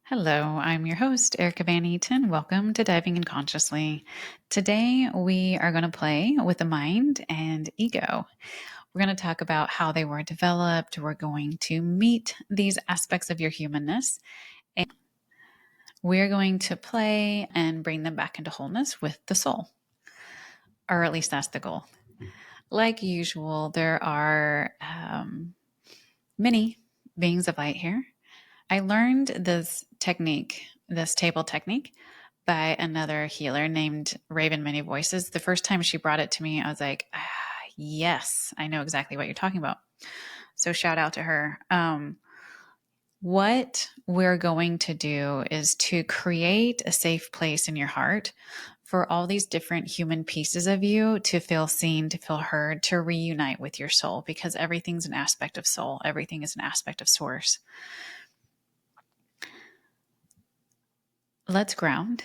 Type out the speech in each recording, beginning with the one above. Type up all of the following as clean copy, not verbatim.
Hello, I'm your host, Erica Van Eaton. Welcome to Diving In Consciously. Today, we are going to play with the mind and ego. We're going to talk about how they were developed. We're going to meet these aspects of your humanness, and we're going to play and bring them back into wholeness with the soul, or at least that's the goal. Like usual, there are many beings of light here. I learned this technique, this table technique, by another healer named Raven Many Voices. The first time she brought it to me, I was like, yes, I know exactly what you're talking about. So shout out to her. What we're going to do is to create a safe place in your heart for all these different human pieces of you to feel seen, to feel heard, to reunite with your soul, because everything's an aspect of soul. Everything is an aspect of source. Let's ground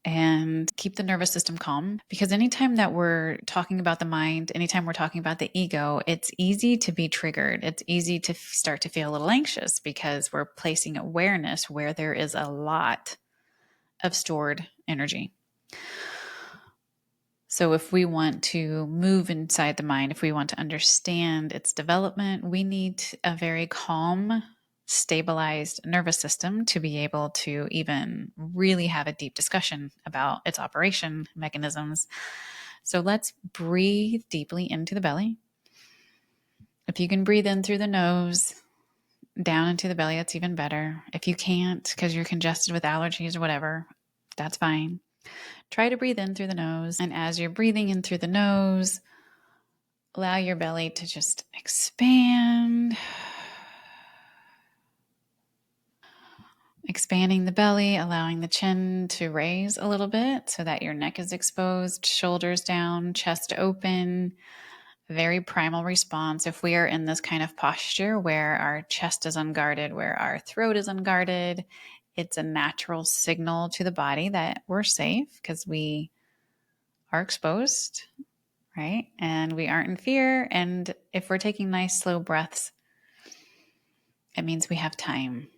and keep the nervous system calm, because anytime that we're talking about the mind, anytime we're talking about the ego, it's easy to be triggered. It's easy to start to feel a little anxious because we're placing awareness where there is a lot of stored energy. So if we want to move inside the mind, if we want to understand its development, we need a very calm, stabilized nervous system to be able to even really have a deep discussion about its operation mechanisms. So let's breathe deeply into the belly. If you can breathe in through the nose, down into the belly, that's even better. If you can't because you're congested with allergies or whatever, that's fine. Try to breathe in through the nose. And as you're breathing in through the nose, allow your belly to just expand. Expanding the belly, allowing the chin to raise a little bit so that your neck is exposed, shoulders down, chest open. Very primal response. If we are in this kind of posture where our chest is unguarded, where our throat is unguarded, it's a natural signal to the body that we're safe because we are exposed, right? And we aren't in fear. And if we're taking nice, slow breaths, it means we have time.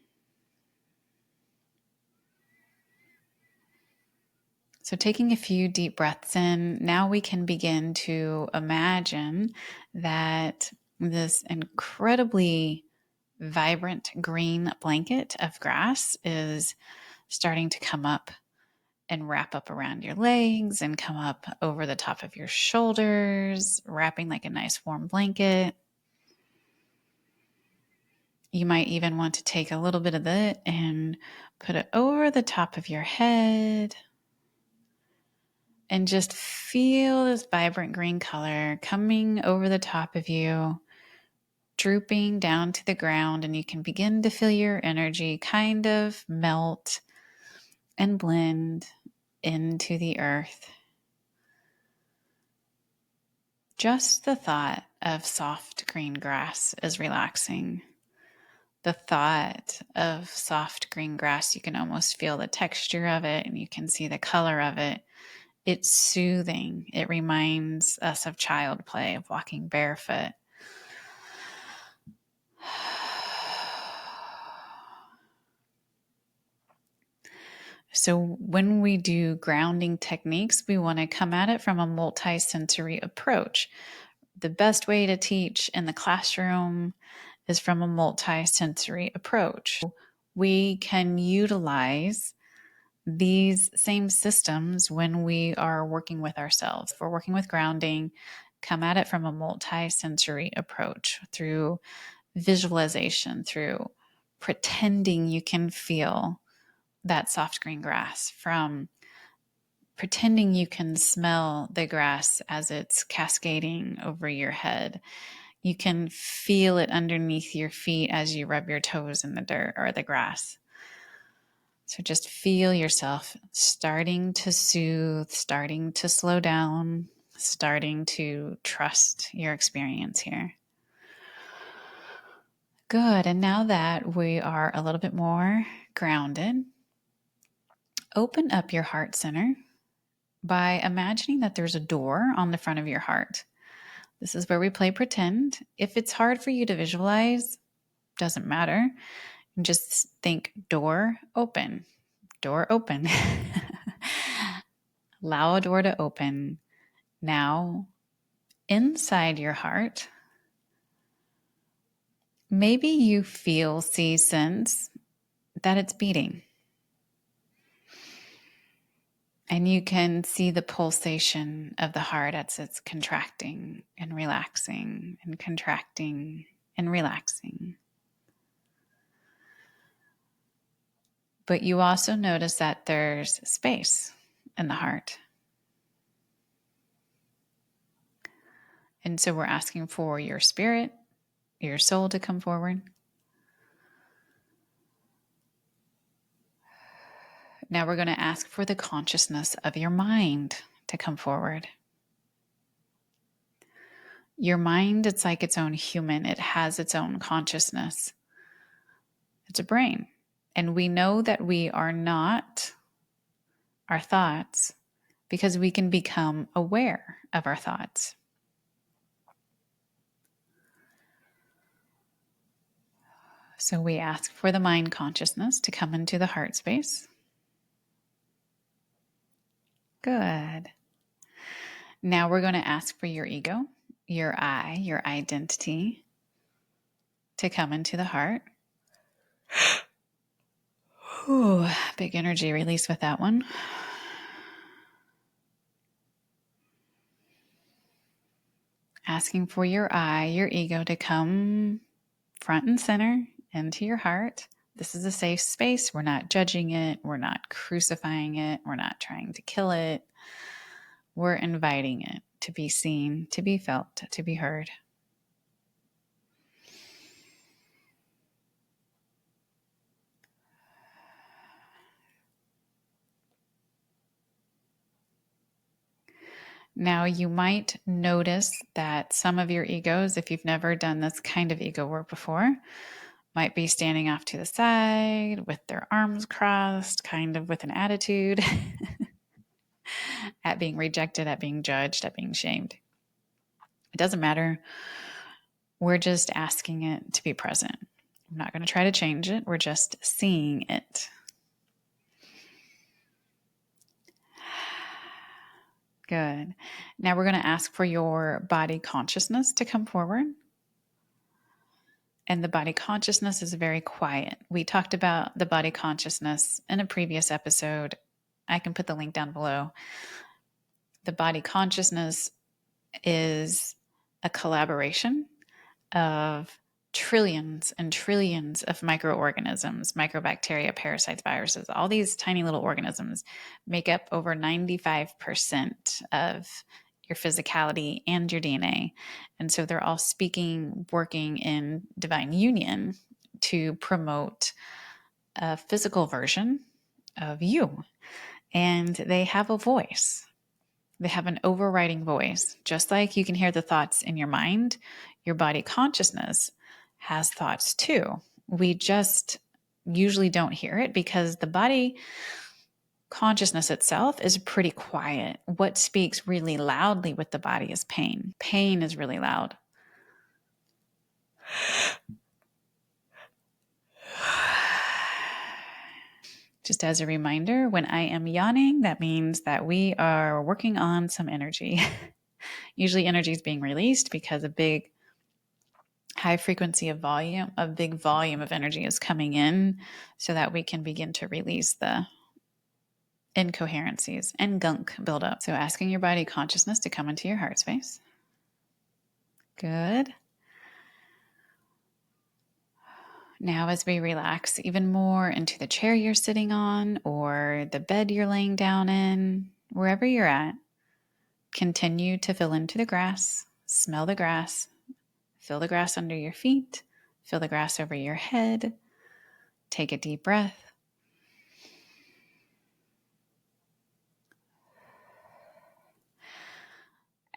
So taking a few deep breaths in, now we can begin to imagine that this incredibly vibrant green blanket of grass is starting to come up and wrap up around your legs and come up over the top of your shoulders, wrapping like a nice warm blanket. You might even want to take a little bit of it and put it over the top of your head. And just feel this vibrant green color coming over the top of you, drooping down to the ground, and you can begin to feel your energy kind of melt and blend into the earth. Just the thought of soft green grass is relaxing. The thought of soft green grass, you can almost feel the texture of it and you can see the color of it. It's soothing. It reminds us of child play, of walking barefoot. So when we do grounding techniques, we want to come at it from a multi-sensory approach. The best way to teach in the classroom is from a multi-sensory approach. We can utilize these same systems when we are working with ourselves. If we're working with grounding, come at it from a multi-sensory approach through visualization, through pretending you can feel that soft green grass, from pretending you can smell the grass as it's cascading over your head. You can feel it underneath your feet as you rub your toes in the dirt or the grass. So just feel yourself starting to soothe, starting to slow down, starting to trust your experience here. Good. And now that we are a little bit more grounded, open up your heart center by imagining that there's a door on the front of your heart. This is where we play pretend. If it's hard for you to visualize, doesn't matter. Just think door open, door open. Allow a door to open. Now, inside your heart, maybe you feel, see, sense that it's beating. And you can see the pulsation of the heart as it's contracting and relaxing and contracting and relaxing. But you also notice that there's space in the heart. And so we're asking for your spirit, your soul to come forward. Now we're going to ask for the consciousness of your mind to come forward. Your mind, it's like its own human. It has its own consciousness. It's a brain. And we know that we are not our thoughts because we can become aware of our thoughts. So we ask for the mind consciousness to come into the heart space. Good. Now we're going to ask for your ego, your I, your identity to come into the heart. Ooh, big energy release with that one. Asking for your I, your ego to come front and center into your heart. This is a safe space. We're not judging it. We're not crucifying it. We're not trying to kill it. We're inviting it to be seen, to be felt, to be heard. Now, you might notice that some of your egos, if you've never done this kind of ego work before, might be standing off to the side with their arms crossed, kind of with an attitude at being rejected, at being judged, at being shamed. It doesn't matter. We're just asking it to be present. I'm not going to try to change it. We're just seeing it. Good. Now we're going to ask for your body consciousness to come forward. And the body consciousness is very quiet. We talked about the body consciousness in a previous episode. I can put the link down below. The body consciousness is a collaboration of trillions and trillions of microorganisms, microbacteria, parasites, viruses. All these tiny little organisms make up over 95% of your physicality and your DNA. And so they're all speaking, working in divine union to promote a physical version of you. And they have a voice. They have an overriding voice. Just like you can hear the thoughts in your mind, your body consciousness has thoughts too. We just usually don't hear it because the body consciousness itself is pretty quiet. What speaks really loudly with the body is pain. Pain is really loud. Just as a reminder, when I am yawning, that means that we are working on some energy. Usually energy is being released because a big high frequency of volume, a big volume of energy is coming in so that we can begin to release the incoherencies and gunk buildup. So asking your body consciousness to come into your heart space. Good. Now, as we relax even more into the chair you're sitting on or the bed you're laying down in, wherever you're at, continue to feel into the grass, smell the grass, feel the grass under your feet, feel the grass over your head. Take a deep breath.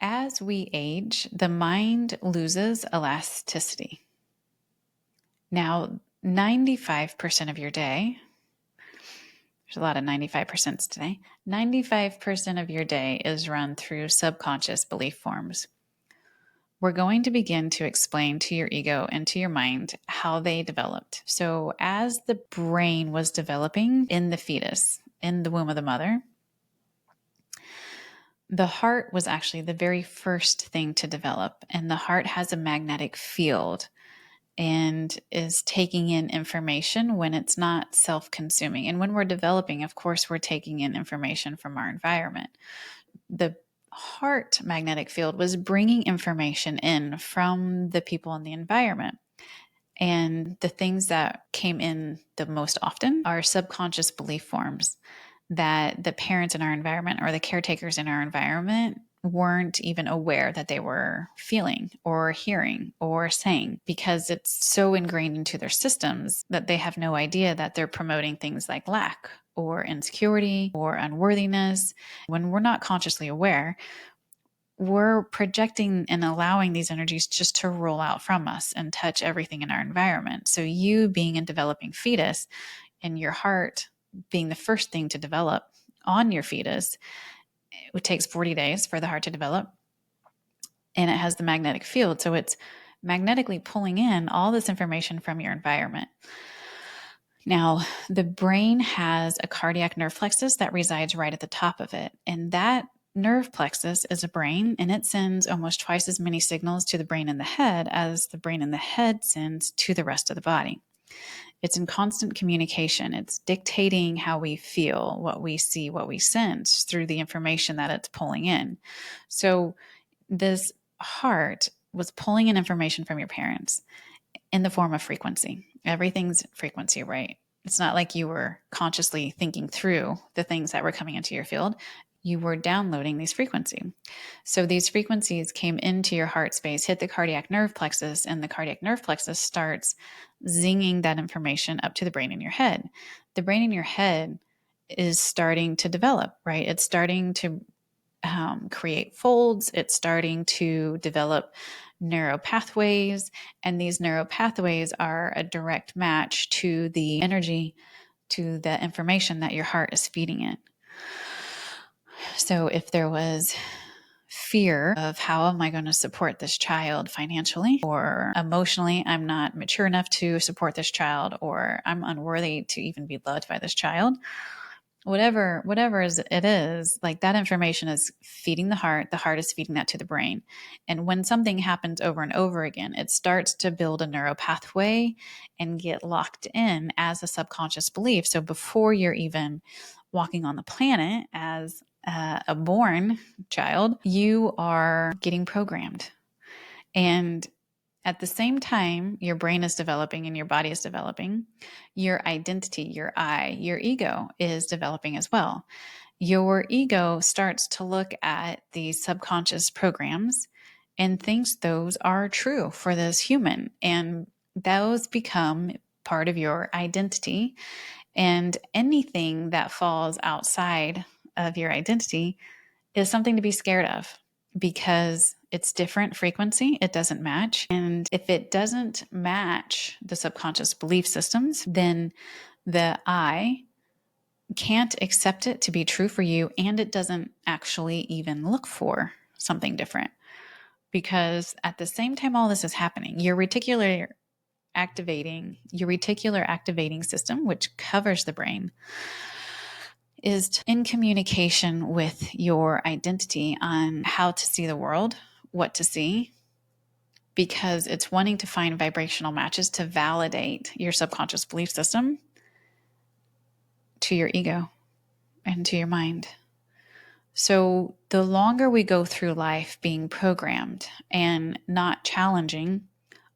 As we age, the mind loses elasticity. Now, 95% of your day, there's a lot of 95% today, 95% of your day is run through subconscious belief forms. we're going to begin to explain to your ego and to your mind how they developed. So, as the brain was developing in the fetus, in the womb of the mother, the heart was actually the very first thing to develop. And the heart has a magnetic field and is taking in information when it's not self-consuming. And when we're developing, of course, we're taking in information from our environment. The heart magnetic field was bringing information in from the people in the environment. And the things that came in the most often are subconscious belief forms that the parents in our environment or the caretakers in our environment weren't even aware that they were feeling or hearing or saying, because it's so ingrained into their systems that they have no idea that they're promoting things like lack or insecurity or unworthiness. When we're not consciously aware, we're projecting and allowing these energies just to roll out from us and touch everything in our environment. So you being a developing fetus and your heart being the first thing to develop on your fetus, it takes 40 days for the heart to develop, and it has the magnetic field. So it's magnetically pulling in all this information from your environment. Now, the brain has a cardiac nerve plexus that resides right at the top of it. And that nerve plexus is a brain, and it sends almost twice as many signals to the brain in the head as the brain in the head sends to the rest of the body. It's in constant communication. It's dictating how we feel, what we see, what we sense through the information that it's pulling in. So this heart was pulling in information from your parents in the form of frequency. Everything's frequency, right? It's not like you were consciously thinking through the things that were coming into your field. You were downloading these frequencies. So these frequencies came into your heart space, hit the cardiac nerve plexus, and the cardiac nerve plexus starts zinging that information up to the brain in your head. The brain in your head is starting to develop, right? It's starting to create folds. It's starting to develop neuropathways, and these neuropathways are a direct match to the energy, to the information that your heart is feeding it. So if there was fear of how am I going to support this child financially or emotionally, I'm not mature enough to support this child, or I'm unworthy to even be loved by this child, whatever it is, like that information is feeding the heart is feeding that to the brain. And when something happens over and over again, it starts to build a neuropathway and get locked in as a subconscious belief. So before you're even walking on the planet as a born child, you are getting programmed. And at the same time, your brain is developing and your body is developing, your identity, your I, your ego is developing as well. Your ego starts to look at these subconscious programs and thinks those are true for this human. And those become part of your identity. And anything that falls outside of your identity is something to be scared of, because it's different frequency. It doesn't match. And if it doesn't match the subconscious belief systems, then the I can't accept it to be true for you. And it doesn't actually even look for something different, because at the same time all this is happening, your reticular activating system, which covers the brain, is in communication with your identity on how to see the world, what to see, because it's wanting to find vibrational matches to validate your subconscious belief system to your ego and to your mind. So the longer we go through life being programmed and not challenging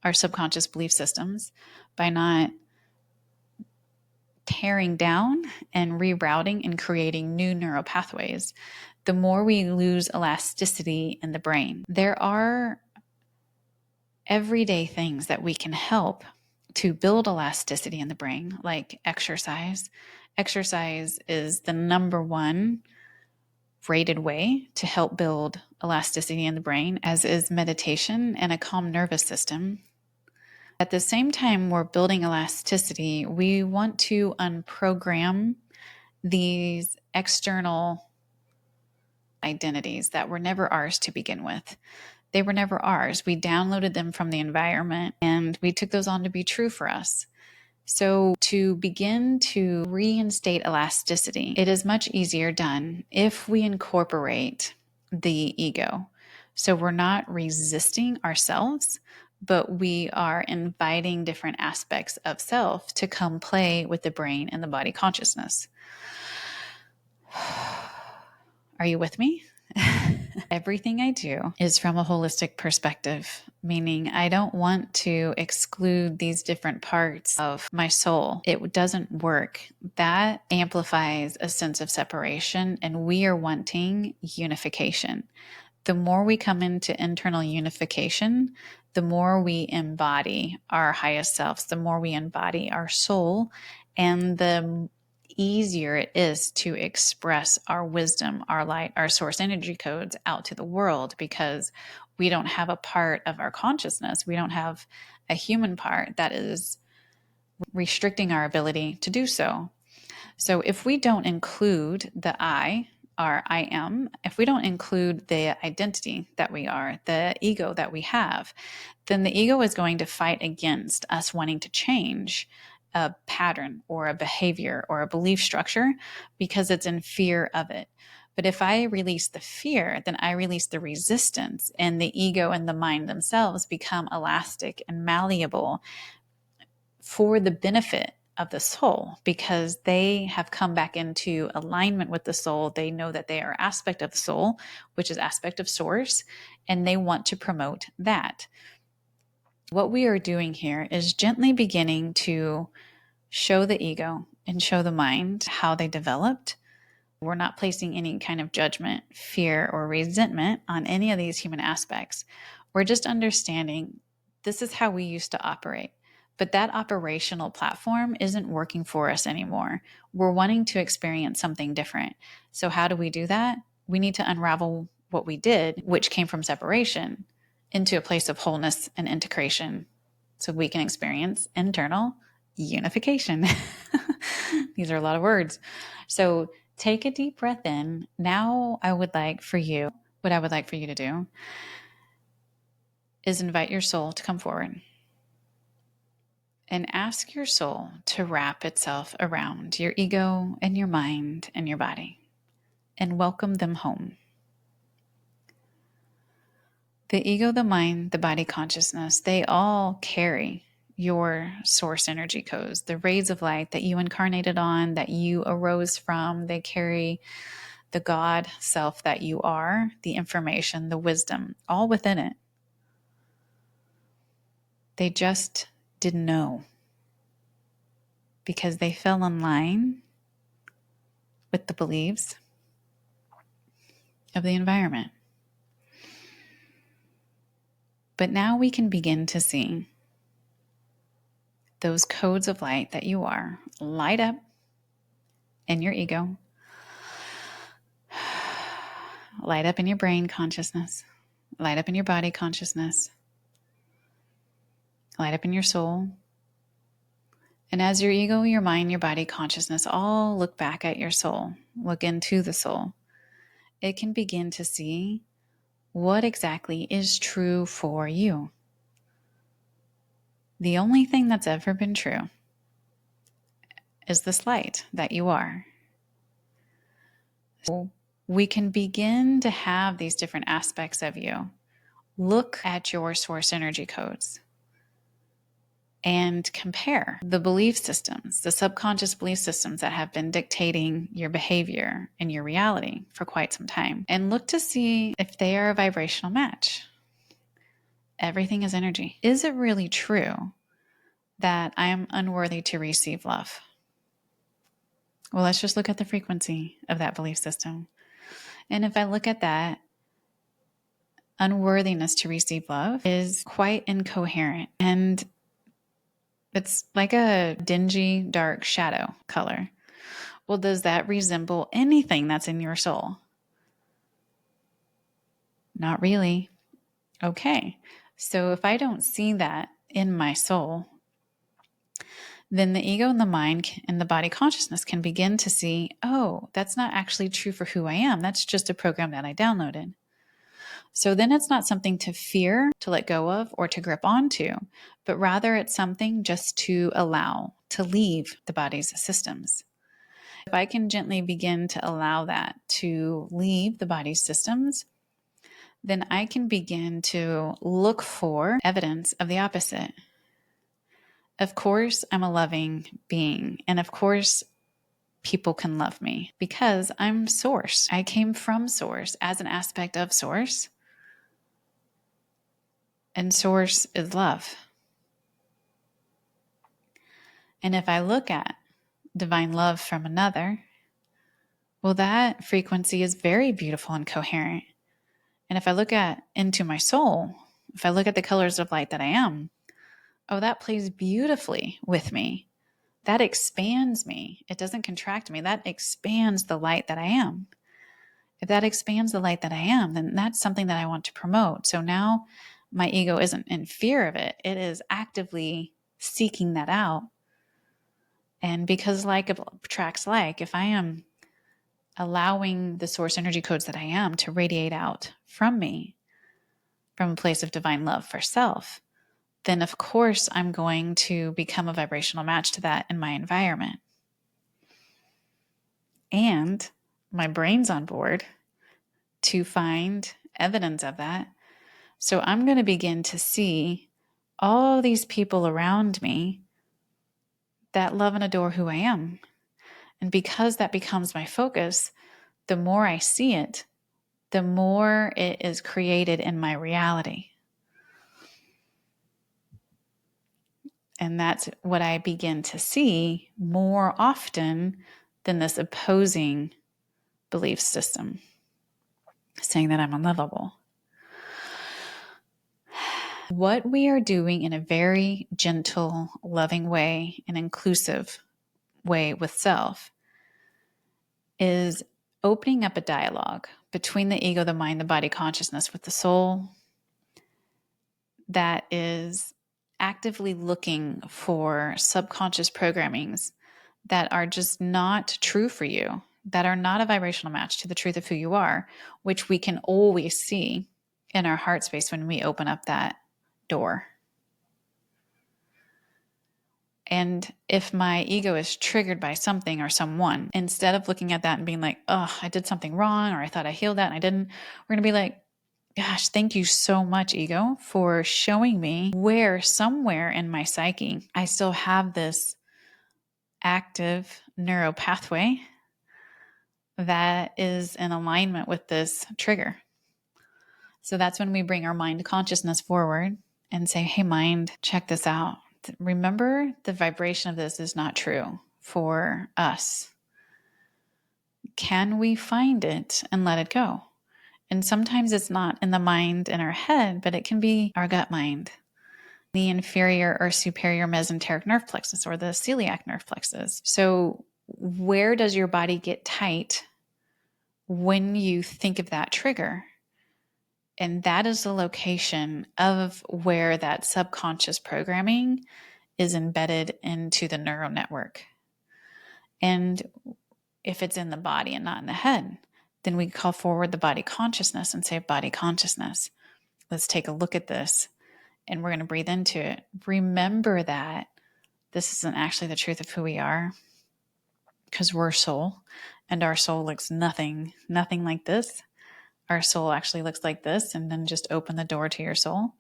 our subconscious belief systems by not tearing down and rerouting and creating new neural pathways, the more we lose elasticity in the brain. There are everyday things that we can help to build elasticity in the brain, like exercise. Exercise is the number one rated way to help build elasticity in the brain, as is meditation and a calm nervous system. At the same time we're building elasticity, we want to unprogram these external identities that were never ours to begin with. They were never ours. We downloaded them from the environment and we took those on to be true for us. So to begin to reinstate elasticity, it is much easier done if we incorporate the ego. So we're not resisting ourselves, but we are inviting different aspects of self to come play with the brain and the body consciousness. Are you with me? Everything I do is from a holistic perspective, meaning I don't want to exclude these different parts of my soul. It doesn't work. That amplifies a sense of separation, and we are wanting unification. The more we come into internal unification, the more we embody our highest selves, the more we embody our soul, and the easier it is to express our wisdom, our light, our source energy codes out to the world, because we don't have a part of our consciousness. We don't have a human part that is restricting our ability to do so. So if we don't include the our I am, if we don't include the identity that we are, the ego that we have, then the ego is going to fight against us wanting to change a pattern or a behavior or a belief structure because it's in fear of it. But if I release the fear, then I release the resistance, and the ego and the mind themselves become elastic and malleable for the benefit of the soul, because they have come back into alignment with the soul. They know that they are aspect of the soul, which is aspect of source, and they want to promote that. What we are doing here is gently beginning to show the ego and show the mind how they developed. We're not placing any kind of judgment, fear, or resentment on any of these human aspects. We're just understanding this is how we used to operate. But that operational platform isn't working for us anymore. We're wanting to experience something different. So how do we do that? We need to unravel what we did, which came from separation, into a place of wholeness and integration, so we can experience internal unification. These are a lot of words. So take a deep breath in. Now what I would like for you to do is invite your soul to come forward and ask your soul to wrap itself around your ego and your mind and your body and welcome them home. The ego, the mind, the body consciousness, they all carry your source energy codes, the rays of light that you incarnated on, that you arose from. They carry the God self that you are, the information, the wisdom, all within it. They just didn't know because they fell in line with the beliefs of the environment. But now we can begin to see those codes of light that you are light up in your ego, light up in your brain consciousness, light up in your body consciousness, light up in your soul. And as your ego, your mind, your body consciousness all look back at your soul, look into the soul, it can begin to see what exactly is true for you. The only thing that's ever been true is this light that you are. So we can begin to have these different aspects of you. Look at your source energy codes and compare the belief systems, the subconscious belief systems that have been dictating your behavior and your reality for quite some time, and look to see if they are a vibrational match. Everything is energy. Is it really true that I am unworthy to receive love? Well, let's just look at the frequency of that belief system. And if I look at that, unworthiness to receive love is quite incoherent, and it's like a dingy, dark shadow color. Well, does that resemble anything that's in your soul? Not really. Okay. So if I don't see that in my soul, then the ego and the mind and the body consciousness can begin to see, oh, that's not actually true for who I am. That's just a program that I downloaded. So then it's not something to fear, to let go of, or to grip onto, but rather it's something just to allow to leave the body's systems. If I can gently begin to allow that to leave the body's systems, then I can begin to look for evidence of the opposite. Of course, I'm a loving being. And of course, people can love me because I'm source. I came from source as an aspect of source. And source is love. And if I look at divine love from another, well, that frequency is very beautiful and coherent. And if I look into my soul, if I look at the colors of light that I am, oh, that plays beautifully with me. That expands me. It doesn't contract me. That expands the light that I am. If that expands the light that I am, then that's something that I want to promote. So now my ego isn't in fear of it. It is actively seeking that out. And because like attracts like, if I am allowing the source energy codes that I am to radiate out from me, from a place of divine love for self, then of course I'm going to become a vibrational match to that in my environment. And my brain's on board to find evidence of that. So I'm going to begin to see all these people around me that love and adore who I am. And because that becomes my focus, the more I see it, the more it is created in my reality. And that's what I begin to see more often than this opposing belief system, saying that I'm unlovable. What we are doing in a very gentle, loving way, an inclusive way with self, is opening up a dialogue between the ego, the mind, the body, consciousness with the soul that is actively looking for subconscious programmings that are just not true for you, that are not a vibrational match to the truth of who you are, which we can always see in our heart space when we open up that door. And if my ego is triggered by something or someone, instead of looking at that and being like, oh, I did something wrong, or I thought I healed that and I didn't, we're going to be like, gosh, thank you so much, ego, for showing me where somewhere in my psyche I still have this active neural pathway that is in alignment with this trigger. So that's when we bring our mind consciousness forward and say, hey, mind, check this out. Remember, the vibration of this is not true for us. Can we find it and let it go? And sometimes it's not in the mind in our head, but it can be our gut mind, the inferior or superior mesenteric nerve plexus or the celiac nerve plexus. So where does your body get tight when you think of that trigger? And that is the location of where that subconscious programming is embedded into the neural network. And if it's in the body and not in the head, then we call forward the body consciousness and say, body consciousness, let's take a look at this. And we're going to breathe into it. Remember that this isn't actually the truth of who we are, because we're soul, and our soul looks nothing like this. Our soul actually looks like this, and then just open the door to your soul.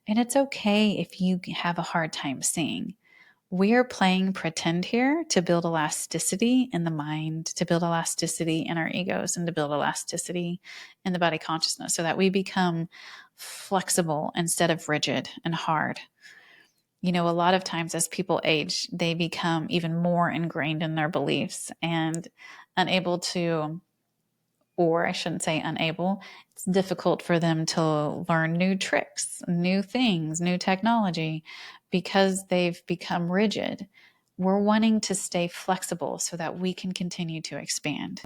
And it's okay if you have a hard time seeing. We are playing pretend here to build elasticity in the mind, to build elasticity in our egos, and to build elasticity in the body consciousness so that we become flexible instead of rigid and hard. You know, a lot of times as people age, they become even more ingrained in their beliefs and unable to, or I shouldn't say unable, it's difficult for them to learn new tricks, new things, new technology, because they've become rigid. We're wanting to stay flexible so that we can continue to expand.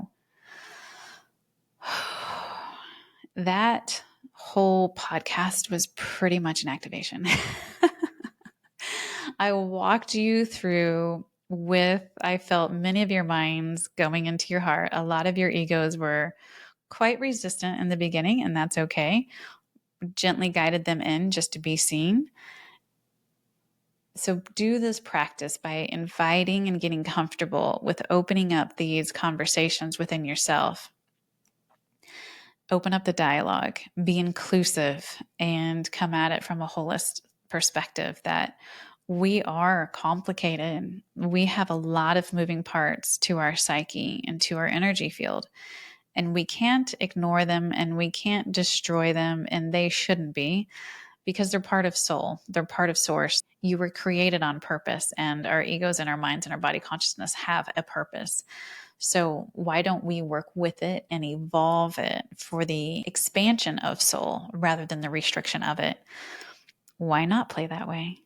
That whole podcast was pretty much an activation. I walked you through I felt many of your minds going into your heart. A lot of your egos were quite resistant in the beginning, and that's okay. Gently guided them in just to be seen. So do this practice by inviting and getting comfortable with opening up these conversations within yourself. Open up the dialogue, be inclusive, and come at it from a holistic perspective that we are complicated. We have a lot of moving parts to our psyche and to our energy field, and we can't ignore them and we can't destroy them, and they shouldn't be, because they're part of soul. They're part of source. You were created on purpose, and our egos and our minds and our body consciousness have a purpose. So why don't we work with it and evolve it for the expansion of soul rather than the restriction of it? Why not play that way?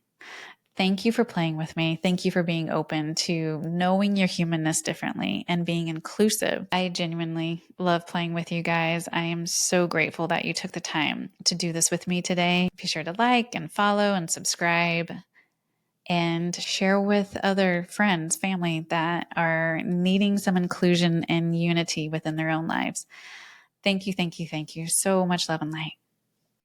Thank you for playing with me. Thank you for being open to knowing your humanness differently and being inclusive. I genuinely love playing with you guys. I am so grateful that you took the time to do this with me today. Be sure to like and follow and subscribe and share with other friends, family that are needing some inclusion and unity within their own lives. Thank you, thank you, thank you. So much love and light.